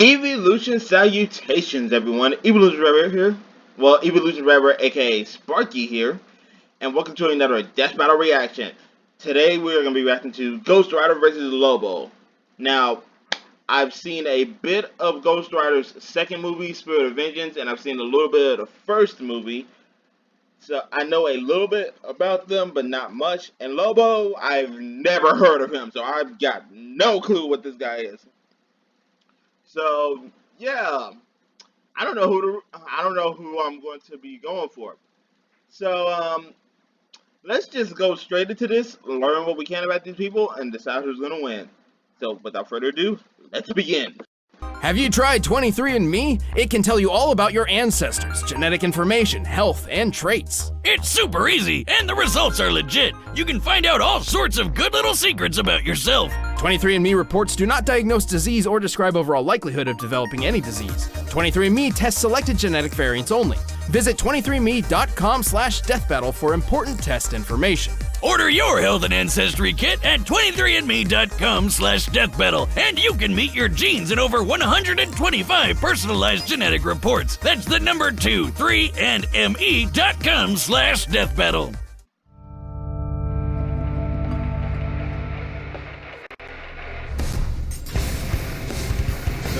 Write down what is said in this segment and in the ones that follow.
Evolution salutations, everyone. Evolution Rabbit here. Well, Evolution Rabbit, aka Sparky here, and welcome to another Death Battle reaction. Today we are going to be reacting to Ghost Rider vs. Lobo. Now, I've seen a bit of Ghost Rider's second movie, Spirit of Vengeance, and I've seen a little bit of the first movie. So I know a little bit about them, but not much. And Lobo, I've never heard of him, so I've got no clue what this guy is. So yeah, I don't know who I'm going to be going for. So let's just go straight into this, learn what we can about these people, and decide who's going to win. So without further ado, let's begin. Have you tried 23andMe? It can tell you all about your ancestors, genetic information, health, and traits. It's super easy, and the results are legit. You can find out all sorts of good little secrets about yourself. 23andMe reports do not diagnose disease or describe overall likelihood of developing any disease. 23andMe tests selected genetic variants only. Visit 23andMe.com/deathbattle for important test information. Order your health and ancestry kit at 23andme.com/deathbattle, and you can meet your genes in over 125 personalized genetic reports. That's the number 23andme.com/deathbattle.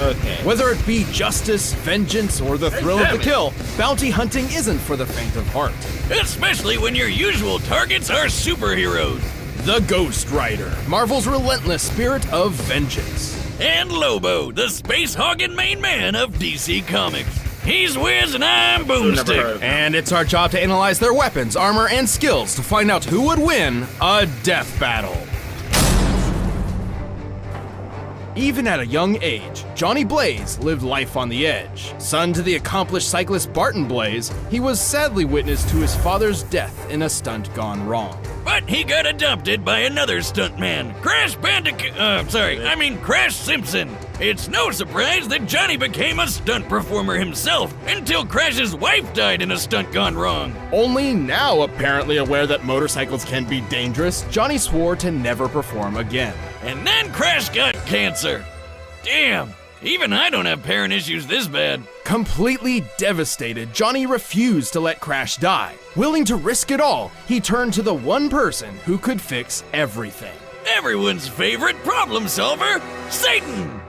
Okay. Whether it be justice, vengeance, or the thrill of the kill, bounty hunting isn't for the faint of heart. Especially when your usual targets are superheroes. The Ghost Rider, Marvel's relentless spirit of vengeance. And Lobo, the space hogging main man of DC Comics. He's Wiz and I'm Boomstick. And it's our job to analyze their weapons, armor, and skills to find out who would win a death battle. Even at a young age, Johnny Blaze lived life on the edge. Son to the accomplished cyclist Barton Blaze, he was sadly witness to his father's death in a stunt gone wrong. But he got adopted by another stuntman, Crash Simpson. It's no surprise that Johnny became a stunt performer himself until Crash's wife died in a stunt gone wrong. Only now apparently aware that motorcycles can be dangerous, Johnny swore to never perform again. And then Crash got cancer. Damn, even I don't have parent issues this bad. Completely devastated, Johnny refused to let Crash die. Willing to risk it all, he turned to the one person who could fix everything. Everyone's favorite problem solver, Satan!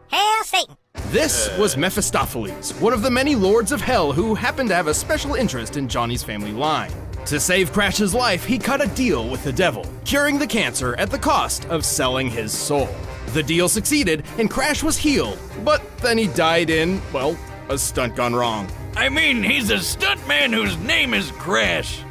Hail Satan! This was Mephistopheles, one of the many lords of hell who happened to have a special interest in Johnny's family line. To save Crash's life, he cut a deal with the devil, curing the cancer at the cost of selling his soul. The deal succeeded, and Crash was healed, but then he died in, well, a stunt gone wrong. I mean, he's a stuntman whose name is Crash.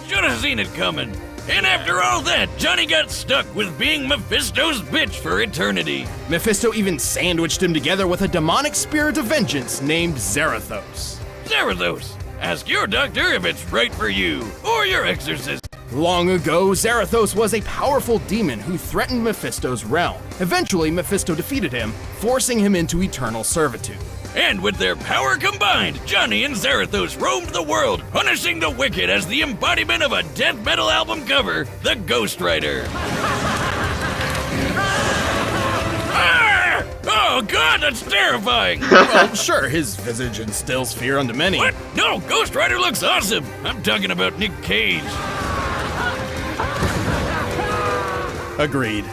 Should have seen it coming. And after all that, Johnny got stuck with being Mephisto's bitch for eternity. Mephisto even sandwiched him together with a demonic spirit of vengeance named Zarathos. Zarathos, ask your doctor if it's right for you, or your exorcist. Long ago, Zarathos was a powerful demon who threatened Mephisto's realm. Eventually, Mephisto defeated him, forcing him into eternal servitude. And with their power combined, Johnny and Zarathos roamed the world, punishing the wicked as the embodiment of a death metal album cover, The Ghost Rider. Ah! Oh god, that's terrifying! Well, sure, his visage instills fear unto many. What? No, Ghost Rider looks awesome! I'm talking about Nick Cage. Agreed.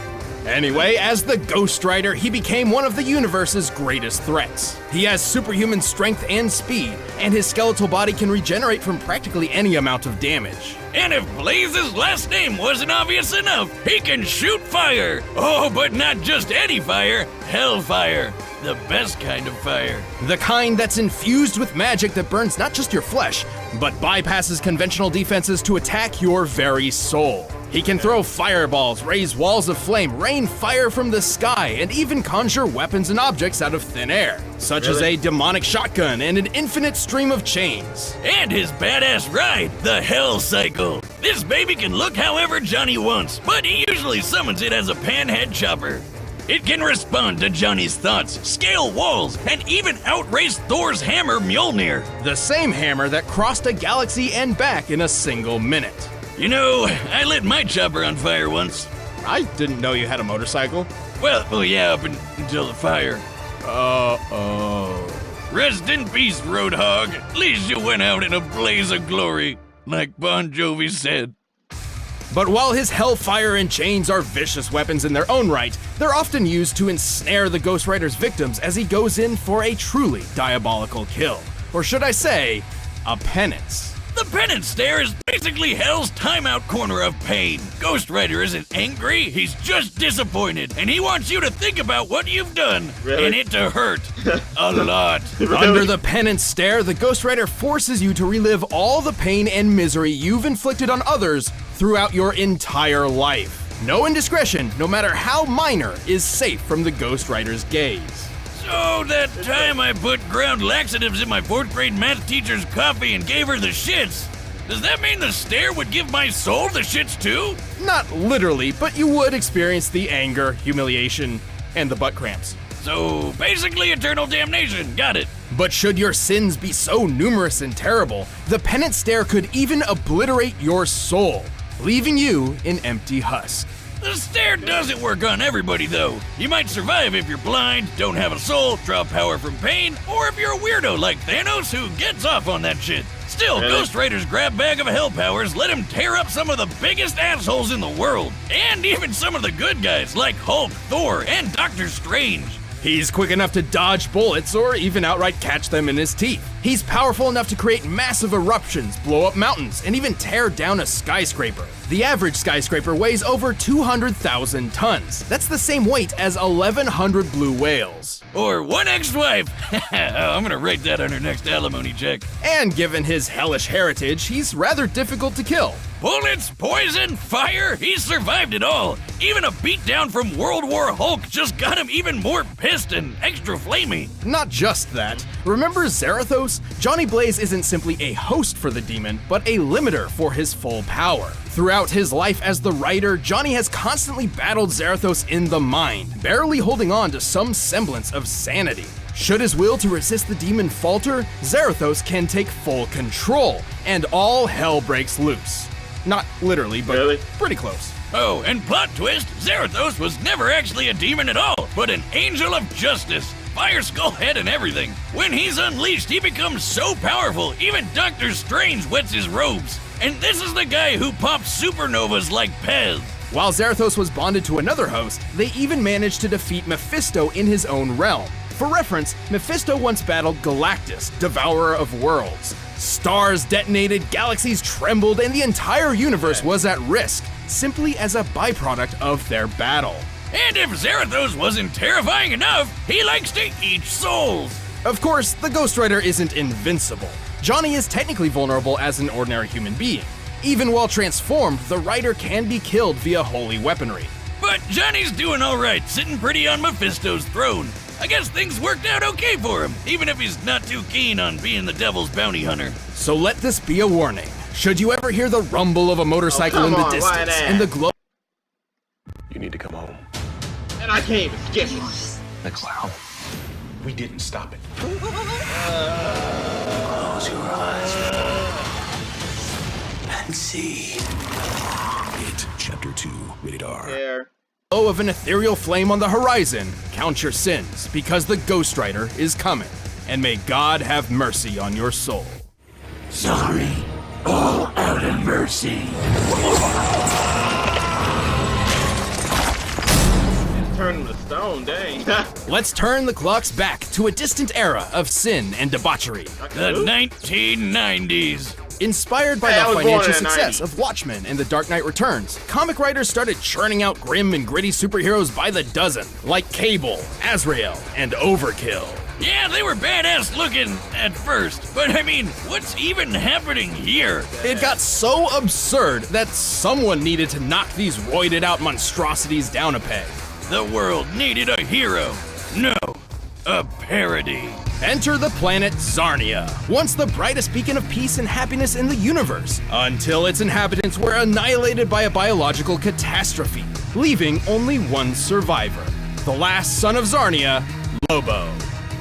Anyway, as the Ghost Rider, he became one of the universe's greatest threats. He has superhuman strength and speed, and his skeletal body can regenerate from practically any amount of damage. And if Blaze's last name wasn't obvious enough, he can shoot fire! Oh, but not just any fire, hellfire. The best kind of fire. The kind that's infused with magic that burns not just your flesh, but bypasses conventional defenses to attack your very soul. He can throw fireballs, raise walls of flame, rain fire from the sky, and even conjure weapons and objects out of thin air, such as a demonic shotgun and an infinite stream of chains. And his badass ride, the Hell Cycle. This baby can look however Johnny wants, but he usually summons it as a panhead chopper. It can respond to Johnny's thoughts, scale walls, and even outrace Thor's hammer Mjolnir. The same hammer that crossed a galaxy and back in a single minute. You know, I lit my chopper on fire once. I didn't know you had a motorcycle. Well, yeah, up until the fire. Uh-oh. Rest in peace, Roadhog. At least you went out in a blaze of glory, like Bon Jovi said. But while his hellfire and chains are vicious weapons in their own right, they're often used to ensnare the Ghost Rider's victims as he goes in for a truly diabolical kill. Or should I say, a penance. The penance stare is basically Hell's timeout corner of pain. Ghost Rider isn't angry, he's just disappointed, and he wants you to think about what you've done, Really? and it to hurt. A lot. Under the penance stare, the Ghost Rider forces you to relive all the pain and misery you've inflicted on others throughout your entire life. No indiscretion, no matter how minor, is safe from the Ghost Rider's gaze. So that time I put ground laxatives in my 4th grade math teacher's coffee and gave her the shits, does that mean the stare would give my soul the shits too? Not literally, but you would experience the anger, humiliation, and the butt cramps. So basically eternal damnation, got it. But should your sins be so numerous and terrible, the penance stare could even obliterate your soul, leaving you an empty husk. The stare doesn't work on everybody though. You might survive if you're blind, don't have a soul, draw power from pain, or if you're a weirdo like Thanos who gets off on that shit. Still, Really? Ghost Rider's grab bag of hell powers let him tear up some of the biggest assholes in the world. And even some of the good guys like Hulk, Thor, and Doctor Strange. He's quick enough to dodge bullets or even outright catch them in his teeth. He's powerful enough to create massive eruptions, blow up mountains, and even tear down a skyscraper. The average skyscraper weighs over 200,000 tons. That's the same weight as 1,100 blue whales. Or one ex-wife. I'm gonna write that on her next alimony check. And given his hellish heritage, he's rather difficult to kill. Bullets, poison, fire, he's survived it all. Even a beatdown from World War Hulk just got him even more pissed and extra flamey. Not just that. Remember Zarathos? Johnny Blaze isn't simply a host for the demon, but a limiter for his full power. Throughout his life as the Rider, Johnny has constantly battled Zarathos in the mind, barely holding on to some semblance of sanity. Should his will to resist the demon falter, Zarathos can take full control, and all hell breaks loose. Not literally, but Really? pretty close. Oh, and plot twist, Zarathos was never actually a demon at all, but an angel of justice. Fire skull head and everything. When he's unleashed, he becomes so powerful, even Doctor Strange wets his robes. And this is the guy who pops supernovas like Pez. While Zarathos was bonded to another host, they even managed to defeat Mephisto in his own realm. For reference, Mephisto once battled Galactus, devourer of worlds. Stars detonated, galaxies trembled, and the entire universe was at risk, simply as a byproduct of their battle. And if Zarathos wasn't terrifying enough, he likes to eat souls. Of course, the Ghost Rider isn't invincible. Johnny is technically vulnerable as an ordinary human being. Even while transformed, the Rider can be killed via holy weaponry. But Johnny's doing all right, sitting pretty on Mephisto's throne. I guess things worked out okay for him, even if he's not too keen on being the devil's bounty hunter. So let this be a warning. Should you ever hear the rumble of a motorcycle Oh, in come the on, why distance that? and the glow You need to come home. And I can't even skip it. McLeod. We didn't stop it. Close your eyes and see. It, Chapter 2, rated R. There. of an ethereal flame on the horizon, count your sins, because the Ghost Rider is coming, and may God have mercy on your soul. Sorry. All out of mercy. Turn to stone, dang. Let's turn the clocks back to a distant era of sin and debauchery. The 1990s. Inspired by Hey, I the was born financial in the success 90s. of Watchmen and The Dark Knight Returns, comic writers started churning out grim and gritty superheroes by the dozen, like Cable, Azrael, and Overkill. Yeah, they were badass looking at first, but I mean, what's even happening here? It got so absurd that someone needed to knock these roided out monstrosities down a peg. The world needed a hero. No, a parody. Enter the planet Zarnia, once the brightest beacon of peace and happiness in the universe, until its inhabitants were annihilated by a biological catastrophe, leaving only one survivor, the last son of Zarnia, Lobo.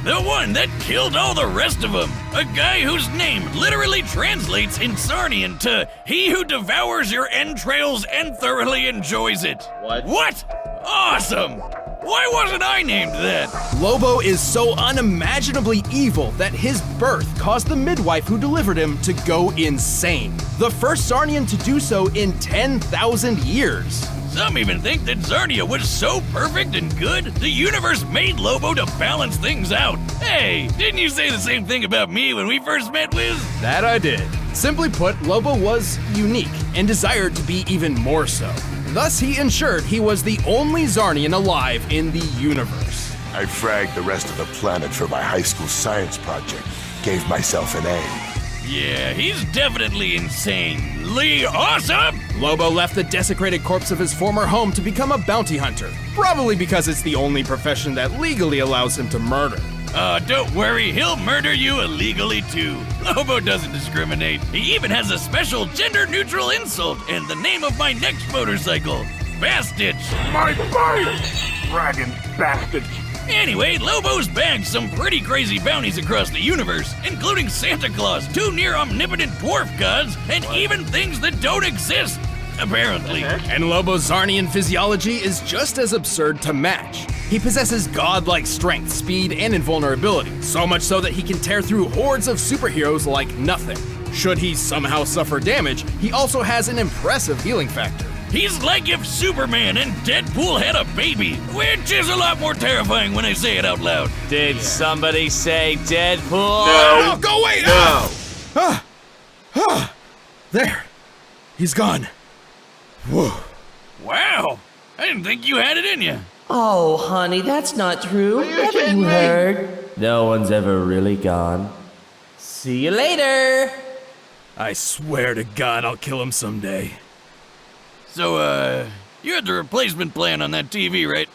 The one that killed all the rest of them. A guy whose name literally translates in Sarnian to "he who devours your entrails and thoroughly enjoys it." What? What? Awesome! Why wasn't I named that? Lobo is so unimaginably evil that his birth caused the midwife who delivered him to go insane. The first Zarnian to do so in 10,000 years. Some even think that Zarnia was so perfect and good, the universe made Lobo to balance things out. Hey, didn't you say the same thing about me when we first met, Wiz? That I did. Simply put, Lobo was unique and desired to be even more so. Thus, he ensured he was the only Zarnian alive in the universe. I fragged the rest of the planet for my high school science project. Gave myself an A. Yeah, he's definitely insanely awesome! Lobo left the desecrated corpse of his former home to become a bounty hunter, probably because it's the only profession that legally allows him to murder. Don't worry, he'll murder you illegally too. Lobo doesn't discriminate. He even has a special gender-neutral insult in the name of my next motorcycle, Bastich. My bike! Fragging bastard. Anyway, Lobo's bagged some pretty crazy bounties across the universe, including Santa Claus, 2 near-omnipotent dwarf gods, and even things that don't exist, apparently. And Lobo's Zarnian physiology is just as absurd to match. He possesses godlike strength, speed, and invulnerability, so much so that he can tear through hordes of superheroes like nothing. Should he somehow suffer damage, he also has an impressive healing factor. He's like if Superman and Deadpool had a baby, which is a lot more terrifying when I say it out loud. Did somebody say Deadpool? Oh, go away! No. There. He's gone. Whoa. Wow, I didn't think you had it in you. Oh, honey, that's not true. Haven't you heard? No one's ever really gone. See you later. I swear to God I'll kill him someday. So, you had the replacement plan on that TV, right?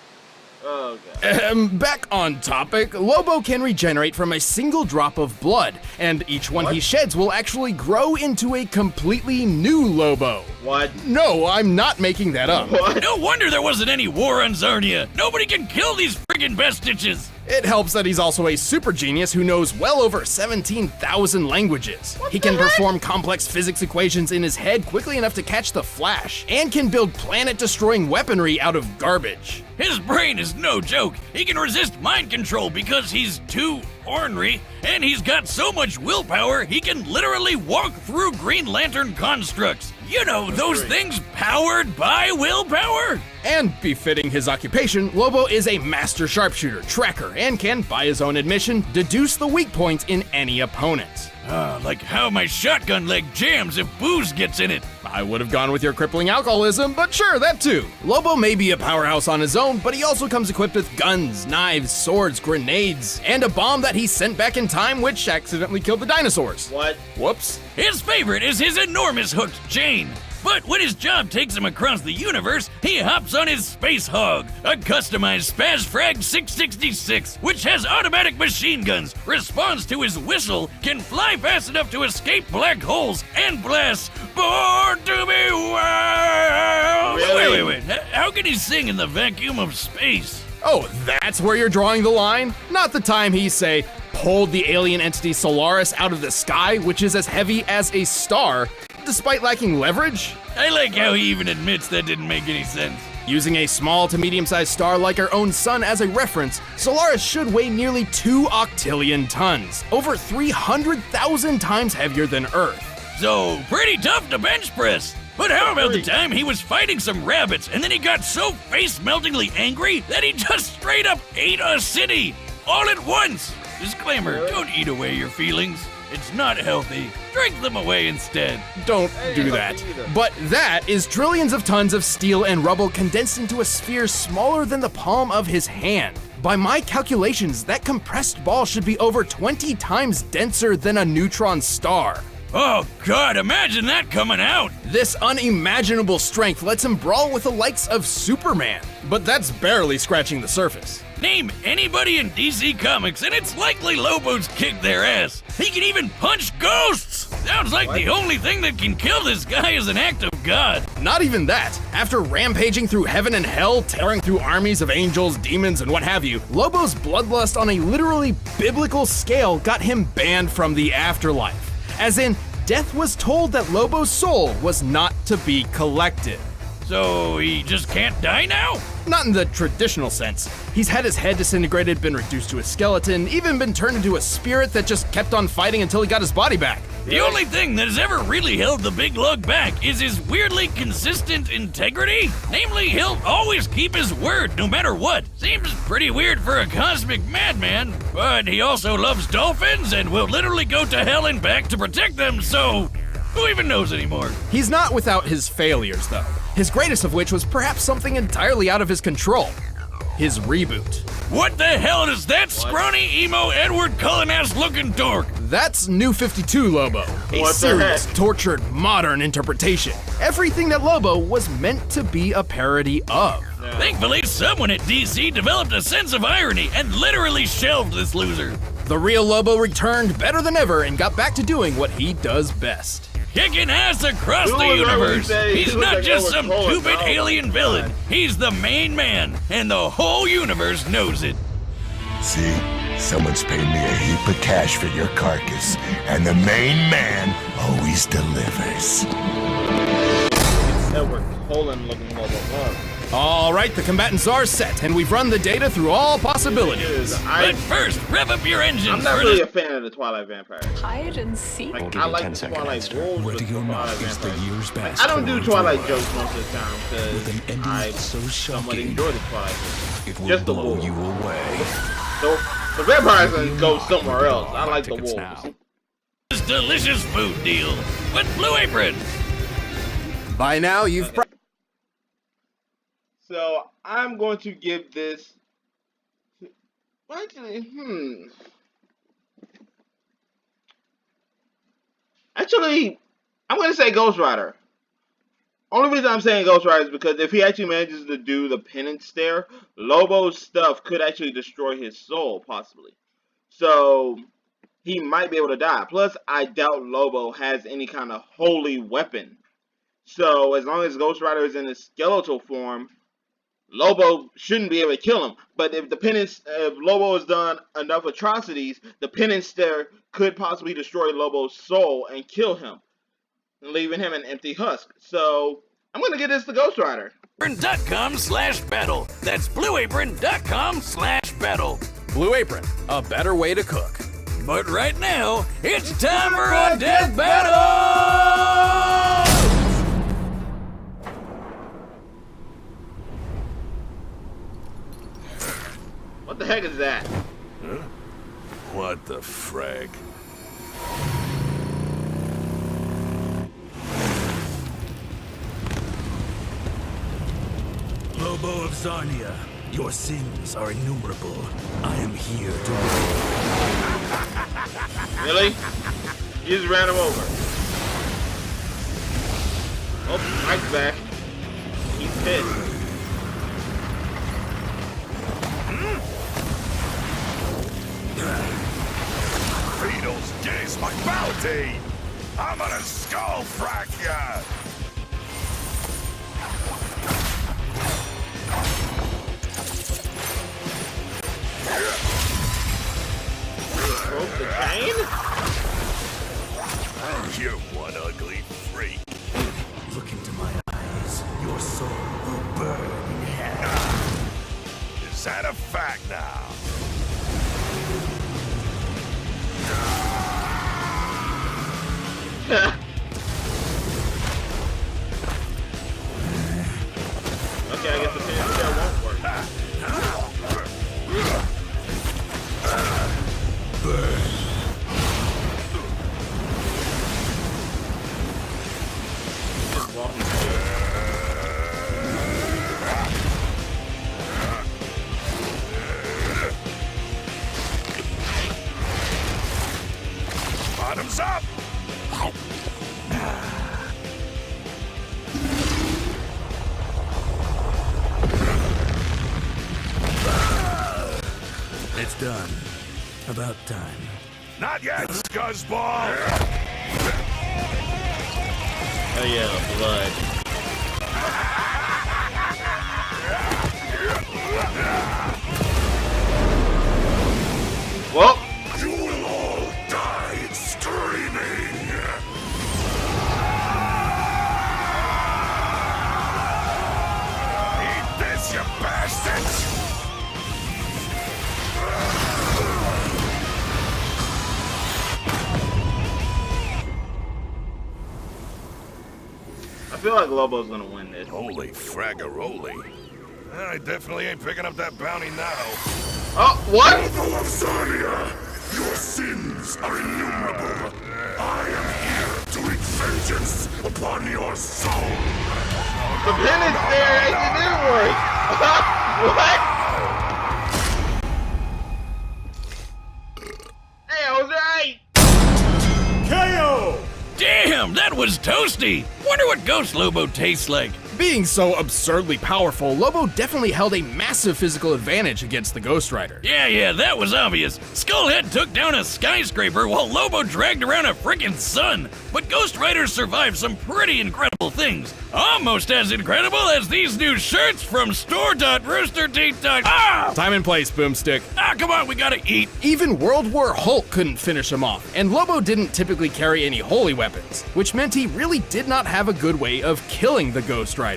Oh, God. Back on topic, Lobo can regenerate from a single drop of blood, and each one he sheds will actually grow into a completely new Lobo. What? No, I'm not making that up. What? No wonder there wasn't any war on Zarnia. Nobody can kill these friggin' Bestitches. It helps that he's also a super genius who knows well over 17,000 languages. He can perform complex physics equations in his head quickly enough to catch the Flash, and can build planet-destroying weaponry out of garbage. His brain is no joke. He can resist mind control because he's too ornery, and he's got so much willpower he can literally walk through Green Lantern constructs. You know, those things powered by willpower? And befitting his occupation, Lobo is a master sharpshooter, tracker, and can, by his own admission, deduce the weak points in any opponent. Like how my shotgun leg jams if booze gets in it. I would have gone with your crippling alcoholism, but sure, that too. Lobo may be a powerhouse on his own, but he also comes equipped with guns, knives, swords, grenades, and a bomb that he sent back in time which accidentally killed the dinosaurs. What? Whoops. His favorite is his enormous hooked chain. But when his job takes him across the universe, he hops on his Space Hog, a customized Spaz Frag 666, which has automatic machine guns, responds to his whistle, can fly fast enough to escape black holes, and blasts "Born to be Wild." Really? Wait. How can he sing in the vacuum of space? Oh, that's where you're drawing the line? Not the time he, say, pulled the alien entity Solaris out of the sky, which is as heavy as a star, despite lacking leverage? I like how he even admits that didn't make any sense. Using a small to medium-sized star like our own sun as a reference, Solaris should weigh nearly 2 octillion tons, over 300,000 times heavier than Earth. So, pretty tough to bench press. But how about the time he was fighting some rabbits and then he got so face-meltingly angry that he just straight up ate a city, all at once? Disclaimer, don't eat away your feelings. It's not healthy. Drink them away instead. Don't do that. But that is trillions of tons of steel and rubble condensed into a sphere smaller than the palm of his hand. By my calculations, that compressed ball should be over 20 times denser than a neutron star. Oh God, imagine that coming out! This unimaginable strength lets him brawl with the likes of Superman. But that's barely scratching the surface. Name anybody in DC Comics and it's likely Lobo's kicked their ass. He can even punch ghosts! Sounds like the only thing that can kill this guy is an act of God. Not even that. After rampaging through heaven and hell, tearing through armies of angels, demons, and what have you, Lobo's bloodlust on a literally biblical scale got him banned from the afterlife. As in, death was told that Lobo's soul was not to be collected. So he just can't die now? Not in the traditional sense. He's had his head disintegrated, been reduced to a skeleton, even been turned into a spirit that just kept on fighting until he got his body back. The only thing that has ever really held the big lug back is his weirdly consistent integrity. Namely, he'll always keep his word no matter what. Seems pretty weird for a cosmic madman, but he also loves dolphins and will literally go to hell and back to protect them, so who even knows anymore? He's not without his failures, though. His greatest of which was perhaps something entirely out of his control. His reboot. What the hell is that scrawny, emo, Edward Cullen-ass looking dork? That's New 52 Lobo, a What the serious, heck? tortured, modern interpretation. Everything that Lobo was meant to be a parody of. Thankfully, someone at DC developed a sense of irony and literally shelved this loser. The real Lobo returned better than ever and got back to doing what he does best. Kicking ass across Who the was that universe. say? He's He was not like just Edward some Cullen. two-bit Oh, alien my villain. God. He's the main man, and the whole universe knows it. See, someone's paid me a heap of cash for your carcass, and the main man always delivers. Edward Cullen looking Lobo. All right, the combatants are set, and we've run the data through all possibilities. But first, rev up your engines I'm not for really the... a fan of the Twilight Vampires. Hide and seek. Like, give I you like 10 the seconds, Twilight Esther. Wolves, Where but to the go now Twilight is the Vampires. year's best. I don't do for Twilight one. jokes most of the time With an because ending I so somewhat shocking, enjoy the Twilight jokes. it will Just the blow wolves. you away. So the vampires can go somewhere else. I like the Tickets wolves. now. this delicious food deal with Blue Apron. By now, you've So I'm going to give this. Actually, Actually, I'm going to say Ghost Rider. Only reason I'm saying Ghost Rider is because if he actually manages to do the penance there, Lobo's stuff could actually destroy his soul, possibly. So he might be able to die. Plus, I doubt Lobo has any kind of holy weapon. So as long as Ghost Rider is in his skeletal form, Lobo shouldn't be able to kill him. But if Lobo has done enough atrocities, the penance there could possibly destroy Lobo's soul and kill him, leaving him an empty husk. So I'm gonna give this to Ghost Rider. Blueapron.com/battle. That's blueapron.com/battle. Blue Apron, a better way to cook. But right now, it's time for a death battle! What the heck is that? What the frag? Lobo of Zarnia, your sins are innumerable. I am here to... Really? You just ran him over. Oh, Mike's back. He's pissed. Beatles, gaze my bounty! I'm gonna skull frack ya! Broke the chain? You one ugly freak. Look into my eyes. Your soul will burn in hell. Is that a fact now? Okay, I guess the penance there won't work. Just walking through. Bottoms up! It's done. About time. Not yet, scuzzball! Oh yeah, blood. Well, You will all die screaming! feel like Lobo's gonna win this. Holy fraggaroli. I definitely ain't picking up that bounty now. Oh, what? Lobo of Zarnia, your sins are innumerable. I am here to wreak vengeance upon your soul. The penance there actually didn't work. What? Hey, I was right. KO! Damn, that was toasty! Wonder what Ghost Lobo tastes like. Being so absurdly powerful, Lobo definitely held a massive physical advantage against the Ghost Rider. Yeah, that was obvious. Skullhead took down a skyscraper while Lobo dragged around a frickin' sun. But Ghost Rider survived some pretty incredible things. Almost as incredible as these new shirts from store.roosterteeth.com. Time and place, Boomstick. Come on, we gotta eat. Even World War Hulk couldn't finish him off, and Lobo didn't typically carry any holy weapons, which meant he really did not have a good way of killing the Ghost Rider.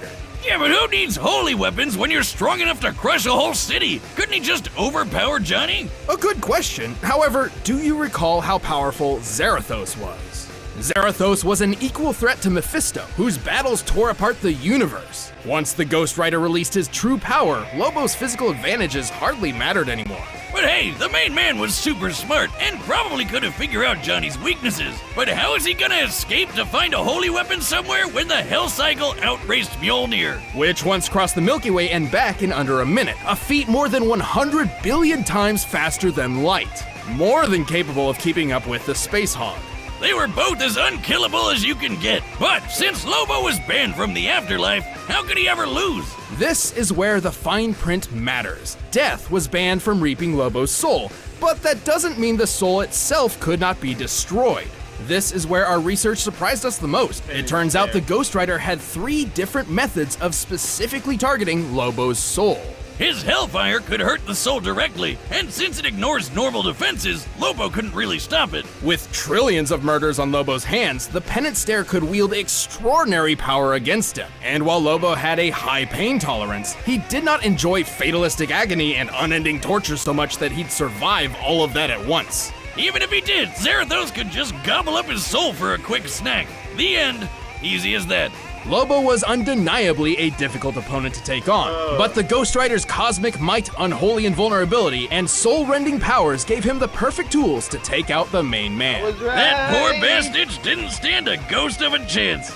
Yeah, but who needs holy weapons when you're strong enough to crush a whole city? Couldn't he just overpower Johnny? A good question. However, do you recall how powerful Zarathos was? Zarathos was an equal threat to Mephisto, whose battles tore apart the universe. Once the Ghost Rider released his true power, Lobo's physical advantages hardly mattered anymore. But hey, the main man was super smart and probably could have figured out Johnny's weaknesses. But how is he gonna escape to find a holy weapon somewhere when the Hell Cycle outraced Mjolnir? Which once crossed the Milky Way and back in under a minute, a feat more than 100 billion times faster than light. More than capable of keeping up with the Space Hog. They were both as unkillable as you can get. But since Lobo was banned from the afterlife, how could he ever lose? This is where the fine print matters. Death was banned from reaping Lobo's soul, but that doesn't mean the soul itself could not be destroyed. This is where our research surprised us the most. It turns out the Ghost Rider had 3 different methods of specifically targeting Lobo's soul. His Hellfire could hurt the soul directly, and since it ignores normal defenses, Lobo couldn't really stop it. With trillions of murders on Lobo's hands, the Penance Stare could wield extraordinary power against him. And while Lobo had a high pain tolerance, he did not enjoy fatalistic agony and unending torture so much that he'd survive all of that at once. Even if he did, Zarathos could just gobble up his soul for a quick snack. The end. Easy as that. Lobo was undeniably a difficult opponent to take on, but the Ghost Rider's cosmic might, unholy invulnerability, and soul-rending powers gave him the perfect tools to take out the main man. That poor bastard didn't stand a ghost of a chance.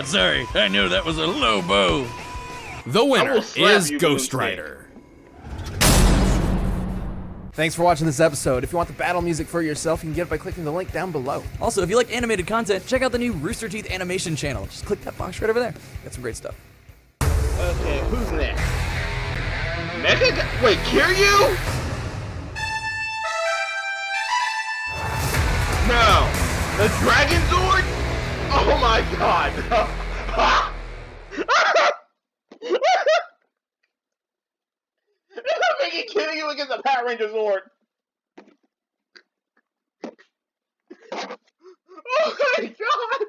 Sorry, I knew that was a Lobo. The winner is you, Ghost Boomstick. Rider. Thanks for watching this episode. If you want the battle music for yourself, you can get it by clicking the link down below. Also, if you like animated content, check out the new Rooster Teeth animation channel. Just click that box right over there. Got some great stuff. Okay, who's next? Wait, Kiryu? No. The Dragon Zord? Oh my god. I'm making Kiryu against the Power Ranger Zord. Oh my god.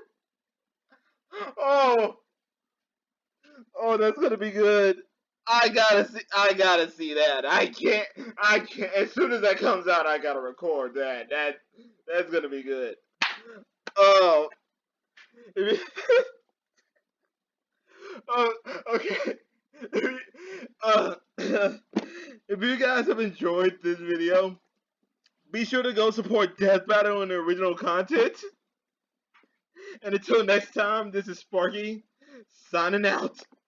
Oh, that's gonna be good. I gotta see that. I can't. As soon as that comes out, I gotta record that. That's gonna be good. Oh. Oh, okay. If you guys have enjoyed this video, be sure to go support Death Battle and the original content. And until next time, this is Sparky, signing out.